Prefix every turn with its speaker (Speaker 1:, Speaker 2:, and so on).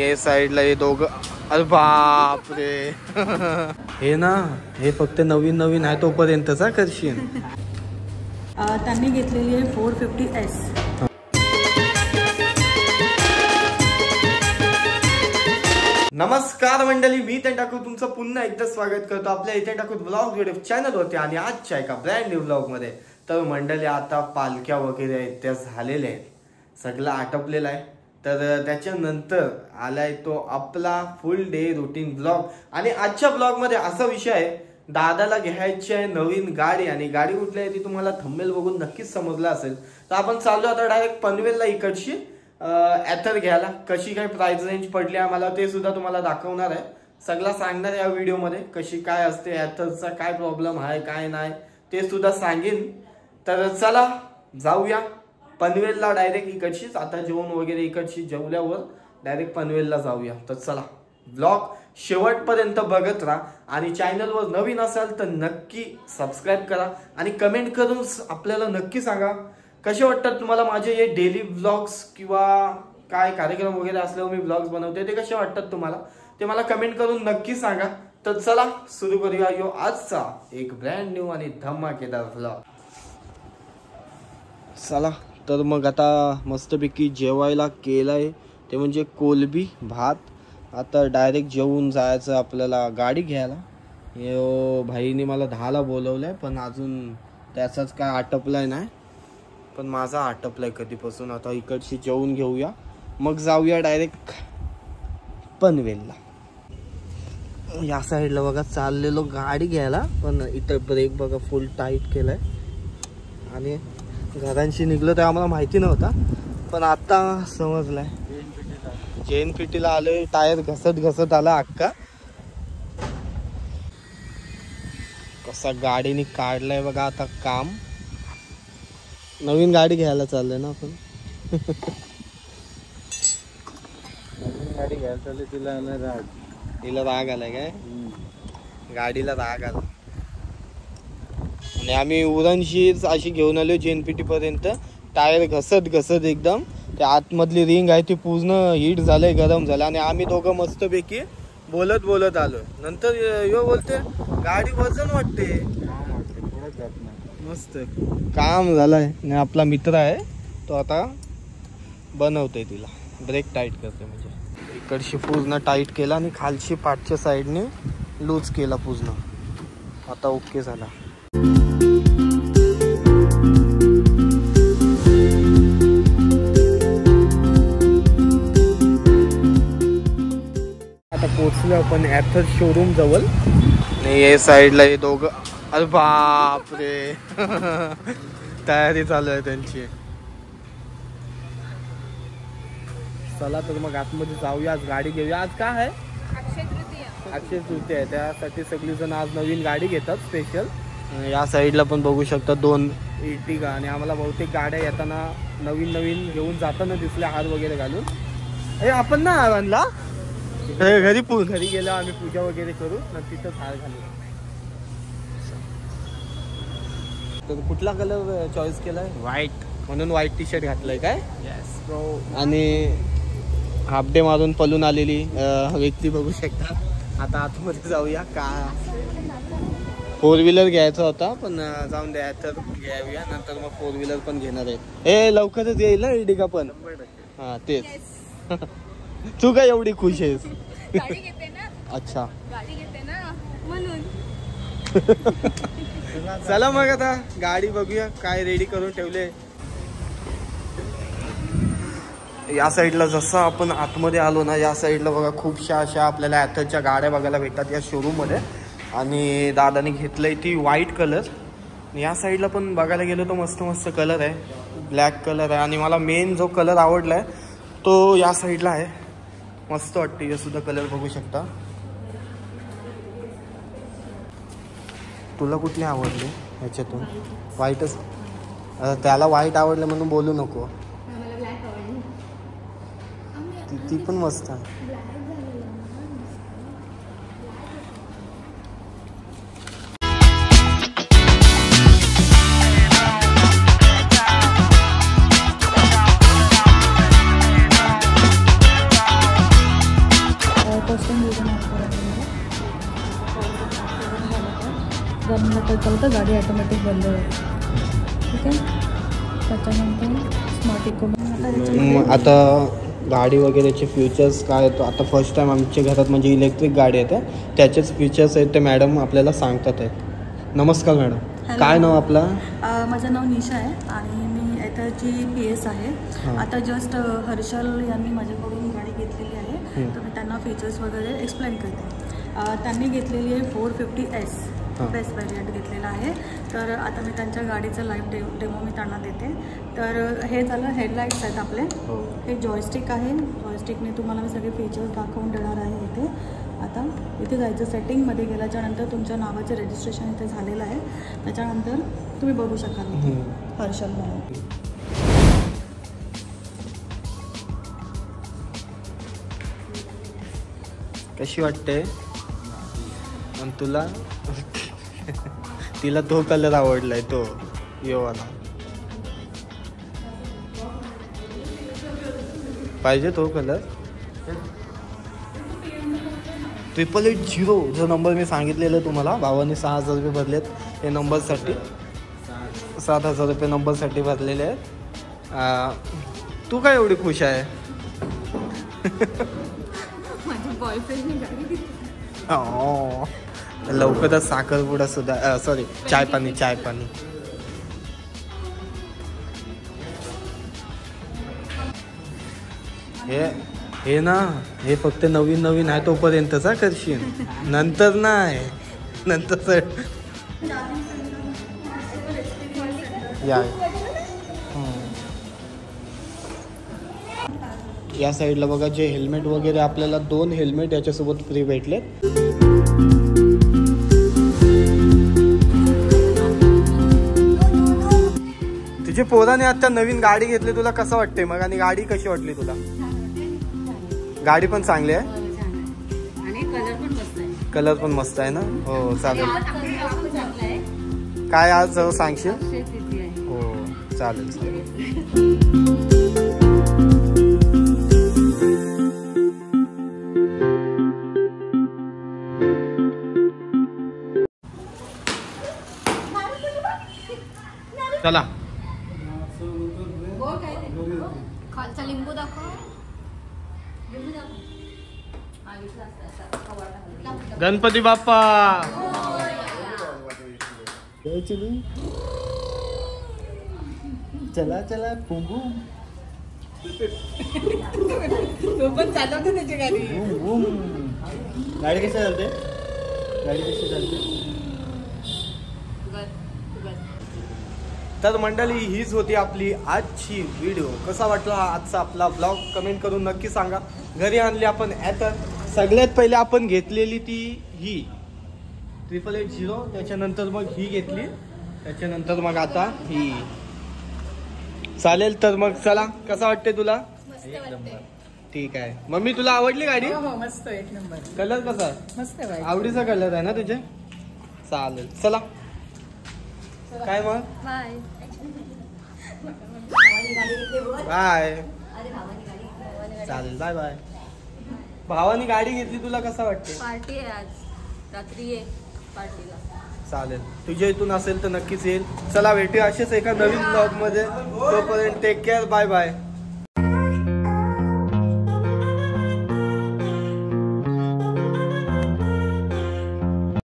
Speaker 1: हे साईडला हे दोघं. अरे बापरे. हे ना हे फक्त नवीन नवीन आहे तोपर्यंतचा करशील.
Speaker 2: त्यांनी घेतलेली आहे 450S.
Speaker 1: नमस्कार मंडळी, मी इथे टाकू तुमचं पुन्हा एकदा स्वागत करतो आपल्या इथे टाकू ब्लॉग युट्यूब चॅनलवरती आणि आजच्या एका ब्रँड न्यू ब्लॉग मध्ये. तर मंडळी आता पालख्या वगैरे आहेत त्या झालेल्या आहेत, सगळं आटपलेलं आहे. तर त्याच्यानंतर आलाय तो आपला फुल डे रुटीन ब्लॉग. आणि आजच्या ब्लॉग मध्ये असा विषय आहे, दादाला घ्यायची आहे नवीन गाडी. आणि गाडी कुठली आहे ती तुम्हाला थंबनेल बघून नक्कीच समजलं असेल. तर आपण चाललो आता डायरेक्ट पनवेलला इकडची ॲथर घ्यायला. कशी काय प्राइस रेंज पडली आम्हाला ते सुद्धा तुम्हाला दाखवणार आहे, सगळं सांगणार या व्हिडिओ मध्ये. कशी काय असते ॲथरचा, काय प्रॉब्लेम आहे काय नाही ते सुद्धा सांगेन. तर चला जाऊया पनवेलला डायरेक्ट इकडशीच. आता जेवण वगैरे इकडची जेवल्यावर डायरेक्ट पनवेलला जाऊया. तर चला ब्लॉग शेवटपर्यंत बघत राहा. आणि चॅनलवर नवीन असाल तर नक्की सबस्क्राईब करा आणि कमेंट करून आपल्याला नक्की सांगा कसे वाटतात तुम्हाला माझे हे डेली ब्लॉग्स, किंवा काय कार्यक्रम वगैरे असल्यावर मी ब्लॉग्स बनवते ते कसे वाटतात तुम्हाला ते मला कमेंट करून नक्की सांगा. तर चला सुरू करूया यो आजचा एक ब्रँड न्यू आणि धमाकेदार ब्लॉग. चला तर मग आता मस्तपैकी जेवायला केलंय, ते म्हणजे कोलबी भात. आता डायरेक्ट जेवून जायचं आपल्याला गाडी घ्यायला. यो भाईने मला 10ला बोलवलंय, पण अजून त्याचाच काय आटपलाय नाही, पण माझा आटपलाय कधीपासून. आता इकडची जेवून घेऊया मग जाऊया डायरेक्ट पनवेलला. या साईडला बघा चाललेलो गाडी घ्यायला, पण इथं ब्रेक बघा फुल टाईट केलाय. आणि घरांशी निघलो ते आम्हाला माहिती नव्हता, पण आता समजलाय. JNPT आलोय, टायर घसत घसत आला अक्का. कसा गाडीने काढलाय बघा आता काम. नवीन गाडी घ्यायला चाललंय ना आपण.
Speaker 3: नवीन गाडी घ्यायला चालली,
Speaker 1: तिला राग आलाय काय, गाडीला राग आला. आणि आम्ही उरणशीच अशी घेऊन आलो JNPT पर्यंत. टायर घसत घसत एकदम ते आतमधली रिंग आहे ती पूर्ण हीट झालंय, गरम झालं. आणि आम्ही दोघं मस्तपैकी बोलत बोलत आलो. नंतर यो बोलते गाडी वजन वाटते, मस्त काम झालंय. आणि आपला मित्र आहे तो आता बनवतोय, तिला ब्रेक टाईट करते. म्हणजे इकडची पूर्ण टाईट केला आणि खालची पाठच्या साईडने लूज केला पूर्ण. आता ओके झाला. आता पोचलो आपण ॲथर शोरूम जवळ. आणि हे साईडला हे दोघं. अरे बापरे. तयारी चालू आहे त्यांची. चला तर मग आतमध्ये जाऊया, आज गाडी घेऊया. आज काय आहे, अक्षय तृतीया आहे, त्यासाठी सगळीजण आज नवीन गाडी घेतात स्पेशल. या साईडला पण बघू शकता 2 Ertiga. आणि आम्हाला बहुतेक गाड्या येताना नवीन नवीन घेऊन जाताना दिसल्या हार वगैरे घालून. अरे आपण ना आणला घरी गेलो आम्ही, पूजा वगैरे करू ना तिथंच हार घालू. तर कुठला कलर चॉईस केलाय? व्हाईट, म्हणून व्हाईट टी-शर्ट घातलंय काय? Yes bro. आणि हाफ डे मारून पळून आलेली व्यक्ती बघू शकता. आता आतमध्ये जाऊया. का 4 व्हीलर घ्यायचा होता, पण जाऊन द्या तर घ्याऊया, नंतर मग 4 व्हीलर पण घेणार आहे. हे लवकरच येईल ना Ertiga पण. हा तेच. तू काय एवढी खुश आहेस?
Speaker 2: गाडी घेते ना.
Speaker 1: अच्छा,
Speaker 2: गाडी घेते ना म्हणून.
Speaker 1: चला मग आता गाडी बघूया काय रेडी करून ठेवले. या साईडला जसं आपण आतमध्ये आलो ना, या साईडला बघा खूपशा अशा आपल्याला ॲथरच्या गाड्या बघायला भेटतात या शोरूम मध्ये. आणि दादाने घेतलंय ती व्हाईट कलर. या साईडला पण बघायला गेलो तर मस्त मस्त कलर आहे, ब्लॅक कलर आहे. आणि मला मेन जो कलर आवडलाय तो या साईडला आहे, मस्त वाटते. हे सुद्धा कलर बघू शकता. तुला कुठली आवडली ह्याच्यातून? व्हाईटच. त्याला व्हाईट आवडलं म्हणून बोलू नको. ती पण मस्त आहे.
Speaker 2: स्टार्टर चालतं, गाडी ऑटोमॅटिक बंद होईल. ठीक आहे. त्याच्यानंतर स्मार्ट इको.
Speaker 1: आता गाडी वगैरेचे फीचर्स काय आहेत आता फर्स्ट टाइम आमच्या घरात म्हणजे इलेक्ट्रिक गाडी येते, त्याचेच फीचर्स आहेत ते मॅडम आपल्याला सांगतात आहेत. नमस्कार मॅडम.
Speaker 2: हॅलो.
Speaker 1: काय नाव आपलं?
Speaker 2: माझं नाव निशा आहे आणि मी इथंची PS आहे.
Speaker 1: हां.
Speaker 2: आता जस्ट हर्षल यांनी माझ्याकडून गाडी घेतलेली आहे, तर मी त्यांना फीचर्स वगैरे एक्सप्लेन करते. त्यांनी घेतलेली आहे 450S
Speaker 1: हां.
Speaker 2: बेस्ट व्हेरियंट घेतलेला आहे. तर आता मी त्यांच्या गाडीचं लाईव्ह डेमो मी त्यांना देते. तर हे झालं, हेडलाईट्स आहेत आपले.
Speaker 1: हो.
Speaker 2: हे जॉयस्टिक आहे. जॉयस्टिकने तुम्हाला मी सगळे फीचर्स दाखवून देणार आहे इथे. आता इथे जायचं, सेटिंगमध्ये गेल्याच्यानंतर तुमच्या नावाचं रजिस्ट्रेशन इथे झालेलं आहे. त्याच्यानंतर तुम्ही बघू शकाल इथे हर्षल म्हणून.
Speaker 1: कशी वाटते? आणि तुला? तिला तो कलर आवडलाय, तो योवाला पाहिजे, तो कलर. 888 जो नंबर मी सांगितलेला तुम्हाला, भावाने 6,000 रुपये भरलेत हे नंबरसाठी. 7,000 रुपये नंबरसाठी भरलेले आहेत. तू काय एवढी खुश आहे?
Speaker 2: माझ्या बॉयफ्रेंडने गाडी घेतली.
Speaker 1: लवकरच साखरपुडा सुद्धा, सॉरी, चाय पाणी. हे ना, हे फक्त नवीन आहे तोपर्यंतचा करशील, नंतर नाही. नंतर या साईडला बघा, जे हेल्मेट वगैरे आपल्याला 2 हेल्मेट याच्यासोबत फ्री भेटले. तुझे पोराने आता नवीन गाडी घेतली, तुला कसं वाटतंय मग? आणि गाडी कशी वाटली तुला? गाडी पण चांगली आहे
Speaker 2: आणि
Speaker 1: कलर पण मस्त आहे ना. हो चालेल. काय आज सांगशील? हो चालेल. चला.
Speaker 2: खालचा लिंबू दाखव.
Speaker 1: गणपती बाप्पा. चला चला पुंबू.
Speaker 2: तो पण चालवतो त्याची गाडी.
Speaker 1: गाडी कशी चालते? तर मंडळी, हीच होती आपली आजची व्हिडिओ. कसा वाटला आजचा आपला ब्लॉग कमेंट करून नक्की सांगा. घरी आणली आपण ॲथर. सगळ्यात पहिले आपण घेतलेली ती ही 888, त्याच्यानंतर मग ही घेतली, त्याच्यानंतर मग आता ही. चालेल, तर मग चला. कसा वाटते तुला? ठीक आहे. मम्मी, तुला आवडली गाडी?
Speaker 2: मस्त, एक नंबर.
Speaker 1: कलर कसा?
Speaker 2: मस्त आहे.
Speaker 1: आवडीचा कलर आहे ना तुझे? चालेल, चला. काय मग?
Speaker 2: बाय.
Speaker 1: बाय. चालेल, बाय बाय. भावानी गाडी घेतली, तुला कसं वाटते?
Speaker 2: पार्टी आहे आज रात्री, ये पार्टीला.
Speaker 1: चालेल, तुझ्या इथून असेल तर नक्कीच येईल. चला, भेटूया असेच एका नवीन ब्लॉग मध्ये. तोपर्यंत टेक केअर. Bye bye.